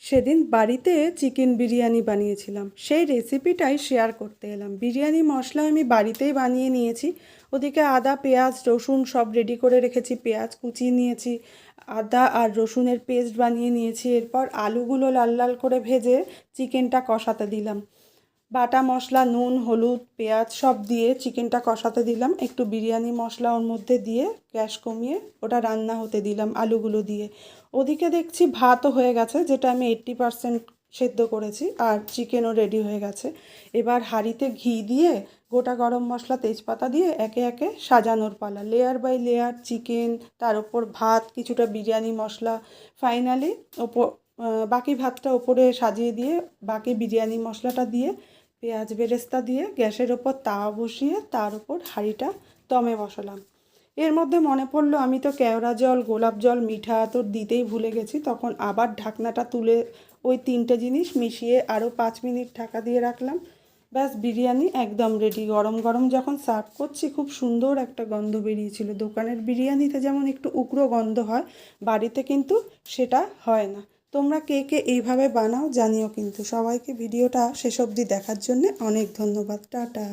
সেদিন বাড়িতে চিকেন বিরিয়ানি বানিয়েছিলাম, সেই রেসিপিটাই শেয়ার করতে এলাম। বিরিয়ানি মশলা আমি বাড়িতেই বানিয়ে নিয়েছি। ওদিকে আদা পেঁয়াজ রসুন সব রেডি করে রেখেছি, পেঁয়াজ কুচিয়ে নিয়েছি, আদা আর রসুনের পেস্ট বানিয়ে নিয়েছি। এরপর আলুগুলো লাল লাল করে ভেজে চিকেনটা কষাতে দিলাম। বাটা মশলা নুন হলুদ পেঁয়াজ সব দিয়ে চিকেনটা কষাতে দিলাম, একটু বিরিয়ানি মশলা ওর মধ্যে দিয়ে গ্যাস কমিয়ে ওটা রান্না হতে দিলাম আলুগুলো দিয়ে। ওদিকে দেখছি ভাতও হয়ে গেছে, যেটা আমি 80% সেদ্ধ করেছি, আর চিকেনও রেডি হয়ে গেছে। এবার হাঁড়িতে ঘি দিয়ে গোটা গরম মশলা তেজপাতা দিয়ে একে একে সাজানোর পালা, লেয়ার বাই লেয়ার চিকেন, তার উপর ভাত, কিছুটা বিরিয়ানি মশলা, ফাইনালি ওপর বাকি ভাতটা ওপরে সাজিয়ে দিয়ে বাকি বিরিয়ানি মশলাটা দিয়ে পেঁয়াজ বেরেস্তা দিয়ে গ্যাসের ওপর তাওয়া বসিয়ে তার উপর হাঁড়িটা দমে বসালাম। এর মধ্যে মনে পড়লো আমি তো কেওড়া জল গোলাপ জল মিঠা আতর দিতেই ভুলে গেছি, তখন আবার ঢাকনাটা তুলে ওই 3টে জিনিস মিশিয়ে আরও 5 মিনিট ঢাকা দিয়ে রাখলাম। ব্যাস, বিরিয়ানি একদম রেডি। গরম গরম যখন সার্ভ করছি খুব সুন্দর একটা গন্ধ বেরিয়েছিল। দোকানের বিরিয়ানিতে যেমন একটু উগ্র গন্ধ হয়, বাড়িতে কিন্তু সেটা হয় না। তোমরা কে কে এইভাবে বানাও জানিও কিন্তু। সবাইকে ভিডিওটা শেষ অবধি দেখার জন্যে অনেক ধন্যবাদ। টাটা।